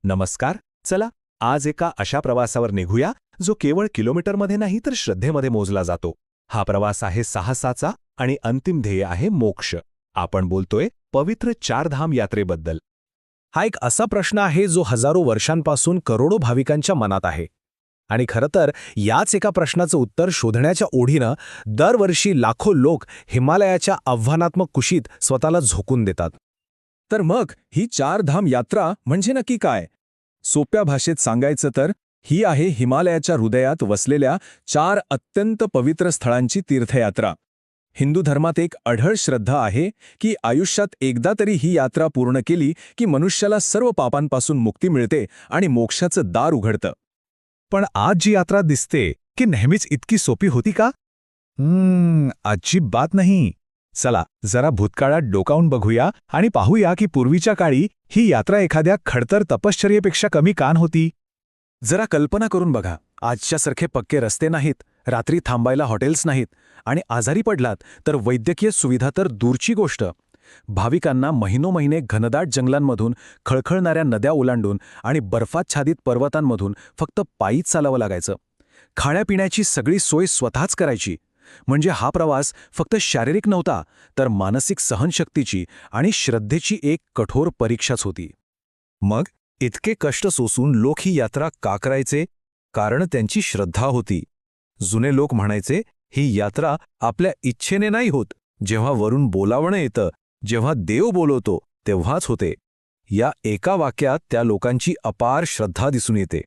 नमस्कार. चला आज एका अशा प्रवासावर निघूया जो केवळ किलोमीटरमध्ये नाही तर श्रद्धेमध्ये मोजला जातो. हा प्रवास आहे साहसाचा आणि अंतिम ध्येय आहे मोक्ष. आपण बोलतोय पवित्र चारधाम यात्रेबद्दल. हा एक असा प्रश्न आहे जो हजारो वर्षांपासून करोडो भाविकांच्या मनात आहे. आणि खरं तर याच एका प्रश्नाचं उत्तर शोधण्याच्या ओढीनं दरवर्षी लाखो लोक हिमालयाच्या आव्हानात्मक कुशीत स्वतःला झोकून देतात. तर मग ही चारधाम यात्रा म्हणजे नक्की काय? सोप्या भाषेत सांगायचं तर ही आहे हिमालयाच्या हृदयात वसलेल्या 4 अत्यंत पवित्र स्थळांची तीर्थयात्रा. हिंदू धर्मात एक अढळ श्रद्धा आहे की आयुष्यात एकदा तरी ही यात्रा पूर्ण केली की मनुष्याला सर्व पापांपासून मुक्ती मिळते आणि मोक्षाचं दार उघडतं. पण आज जी यात्रा दिसते की नेहमीच इतकी सोपी होती का? अजिबात नाही. चला जरा भूतकाळात डोकावून बघूया आणि पाहूया की पूर्वीच्या काळी ही यात्रा एखाद्या खडतर तपश्चर्येपेक्षा कमी का होती. जरा कल्पना करून बघा, आजच्यासारखे पक्के रस्ते नाहीत, रात्री थांबायला हॉटेल्स नाहीत आणि आजारी पडलात तर वैद्यकीय सुविधा तर दूरची गोष्ट. भाविकांना महिनोमहिने घनदाट जंगलांमधून, खळखळणाऱ्या नद्या ओलांडून आणि बर्फाच्छादित पर्वतांमधून फक्त पायीच चालावं लागायचं. खाण्यापिण्याची सगळी सोय स्वतःच करायची. म्हणजे हा प्रवास फक्त शारीरिक नव्हता तर मानसिक सहनशक्तीची आणि श्रद्धेची एक कठोर परीक्षाच होती. मग इतके कष्ट सोसून लोक ही यात्रा का करायचे? कारण त्यांची श्रद्धा होती. जुने लोक म्हणायचे, ही यात्रा आपल्या इच्छेने नाही होत. जेव्हा वरून बोलावणं येतं, जेव्हा देव बोलवतो तेव्हाच होते. या एका वाक्यात त्या लोकांची अपार श्रद्धा दिसून येते.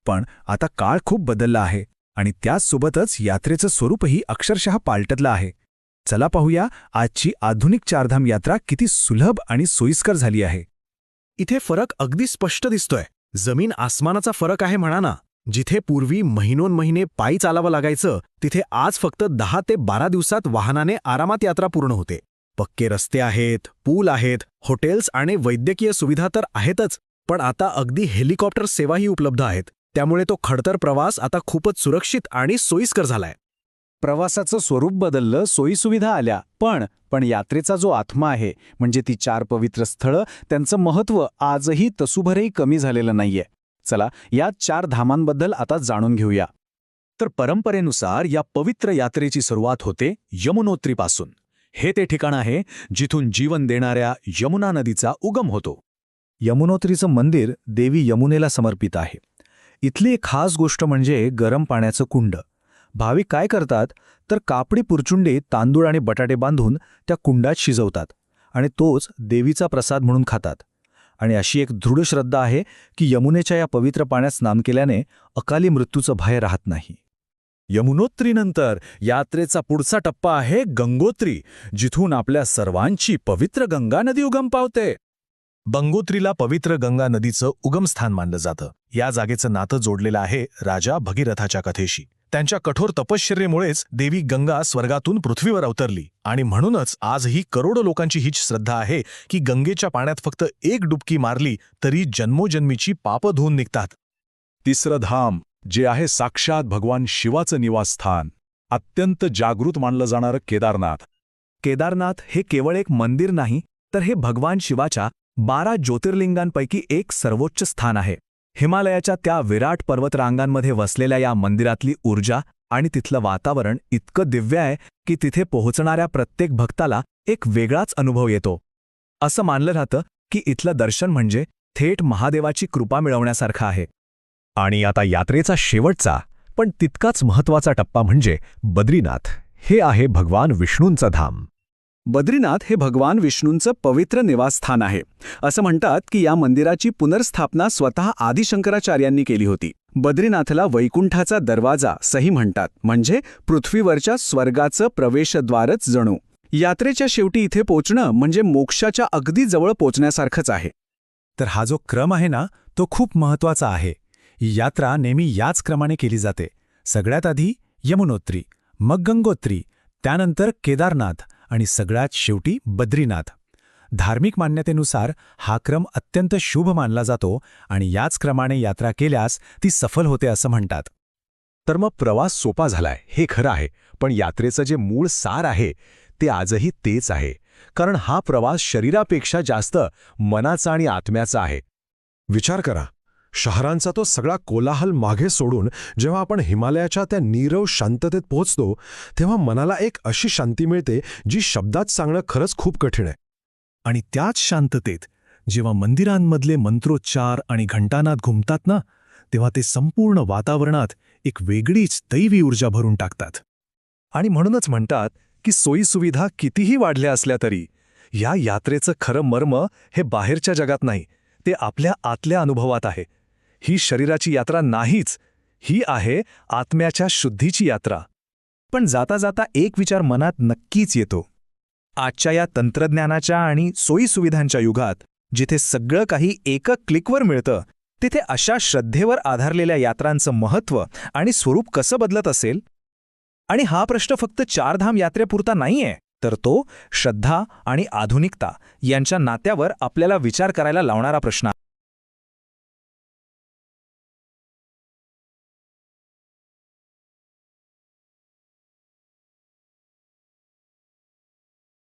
पण आता काळ खूप बदलला आहे आणि त्याचसोबतच यात्रेचं स्वरूपही अक्षरशः पालटलं आहे. चला पाहूया आजची आधुनिक चारधाम यात्रा किती सुलभ आणि सोयीस्कर झाली आहे. इथे फरक अगदी स्पष्ट दिसतोय. जमीन आसमानाचा फरक आहे म्हणा ना. जिथे पूर्वी महिनोन्महिने पायी चालावं लागायचं तिथे आज फक्त 10 ते 12 दिवसात वाहनाने आरामात यात्रा पूर्ण होते. पक्के रस्ते आहेत, पूल आहेत, हॉटेल्स आणि वैद्यकीय सुविधा तर आहेतच, पण आता अगदी हेलिकॉप्टर सेवाही उपलब्ध आहेत. त्यामुळे तो खडतर प्रवास आता खूपच सुरक्षित आणि सोयीस्कर झालाय. प्रवासाचं स्वरूप बदललं, सोयीसुविधा आल्या, पण यात्रेचा जो आत्मा आहे म्हणजे ती 4 पवित्र स्थळं, त्यांचं महत्त्व आजही तसूभरही कमी झालेलं नाहीये. चला या 4 धामांबद्दल आता जाणून घेऊया. तर परंपरेनुसार या पवित्र यात्रेची सुरुवात होते यमुनोत्रीपासून. हे ते ठिकाण आहे जिथून जीवन देणाऱ्या यमुना नदीचा उगम होतो. यमुनोत्रीचं मंदिर देवी यमुनेला समर्पित आहे. इथली एक खास गोष्ट म्हणजे गरम पाण्याचं कुंड. भाविक काय करतात तर कापडी पुरचुंडीत तांदूळ आणि बटाटे बांधून त्या कुंडात शिजवतात आणि तोच देवीचा प्रसाद म्हणून खातात. आणि अशी एक दृढ श्रद्धा आहे की यमुनेच्या या पवित्र पाण्यात स्नान केल्याने अकाली मृत्यूचं भय राहत नाही. यमुनोत्रीनंतर यात्रेचा पुढचा टप्पा आहे गंगोत्री, जिथून आपल्या सर्वांची पवित्र गंगा नदी उगम पावते. गंगोत्रीला पवित्र गंगा नदीचं उगमस्थान मानलं जातं. या जागेचं नातं जोडलेलं आहे राजा भगीरथाच्या कथेशी. त्यांच्या कठोर तपश्चर्येमुळेच देवी गंगा स्वर्गातून पृथ्वीवर अवतरली आणि म्हणूनच आजही करोडो लोकांची हीच श्रद्धा आहे की गंगेच्या पाण्यात फक्त एक डुबकी मारली तरी जन्मोजन्मीची पापं धुवून निघतात. तिसरं धाम जे आहे साक्षात भगवान शिवाचं निवासस्थान, अत्यंत जागृत मानलं जाणारं केदारनाथ. केदारनाथ हे केवळ एक मंदिर नाही तर हे भगवान शिवाच्या 12 ज्योतिर्लिंगांपैकी एक सर्वोच्च स्थान आहे. हिमालयाच्या त्या विराट पर्वतरांगांमध्ये वसलेल्या या मंदिरातली ऊर्जा आणि तिथलं वातावरण इतकं दिव्य आहे की तिथे पोहोचणाऱ्या प्रत्येक भक्ताला एक वेगळाच अनुभव येतो. असं मानलं जातं की इथलं दर्शन म्हणजे थेट महादेवाची कृपा मिळवण्यासारखं आहे. आणि आता यात्रेचा शेवटचा पण तितकाच महत्त्वाचा टप्पा म्हणजे बद्रीनाथ. हे आहे भगवान विष्णूंचं धाम. बद्रीनाथ हे भगवान विष्णूंचं पवित्र निवासस्थान आहे. असं म्हणतात की या मंदिराची पुनर्स्थापना स्वतः आदिशंकराचार्यांनी केली होती. बद्रीनाथला वैकुंठाचा दरवाजा सही म्हणतात, म्हणजे पृथ्वीवरच्या स्वर्गाचं प्रवेशद्वारच जणू. यात्रेच्या शेवटी इथे पोचणं म्हणजे मोक्षाच्या अगदी जवळ पोचण्यासारखंच आहे. तर हा जो क्रम आहे ना तो खूप महत्त्वाचा आहे. यात्रा नेहमी याच क्रमाने केली जाते. सगळ्यात आधी यमुनोत्री, मग गंगोत्री, त्यानंतर केदारनाथ आणि सगळ्यात शेवटी बद्रीनाथ. धार्मिक मान्यतेनुसार हा क्रम अत्यंत शुभ मानला जातो आणि याच क्रमाने यात्रा केल्यास ती सफल होते असं म्हणतात. तर मग प्रवास सोपा झालाय हे खरं आहे, पण यात्रेचं जे मूळ सार आहे ते आजही तेच आहे. कारण हा प्रवास शरीरापेक्षा जास्त मनाचा आणि आत्म्याचा आहे. विचार करा, शहरांचा तो सगळा कोलाहल मागे सोडून जेव्हा आपण हिमालयाच्या त्या नीरव शांततेत पोहोचतो तेव्हा मनाला एक अशी शांती मिळते जी शब्दात सांगणं खरंच खूप कठीण आहे. आणि त्याच शांततेत जेव्हा मंदिरांमधले मंत्रोच्चार आणि घंटानाद घुमतात ना, तेव्हा ते संपूर्ण वातावरणात एक वेगळीच दैवी ऊर्जा भरून टाकतात. आणि म्हणूनच म्हणतात की सोयीसुविधा कितीही वाढल्या असल्या तरी या यात्रेचं खरं मर्म हे बाहेरच्या जगात नाही, ते आपल्या आतल्या अनुभवात आहे. ही शरीराची यात्रा नाहीच, ही आहे आत्म्याच्या शुद्धीची यात्रा. पण जाता जाता एक विचार मनात नक्कीच येतो. आजच्या या तंत्रज्ञानाच्या आणि सोयीसुविधांच्या युगात जिथे सगळं काही एका क्लिकवर मिळतं, तिथे अशा श्रद्धेवर आधारलेल्या यात्रांचं महत्त्व आणि स्वरूप कसं बदलत असेल? आणि हा प्रश्न फक्त चारधाम यात्रेपुरता नाहीये, तर तो श्रद्धा आणि आधुनिकता यांच्या नात्यावर आपल्याला विचार करायला लावणारा प्रश्न आहे.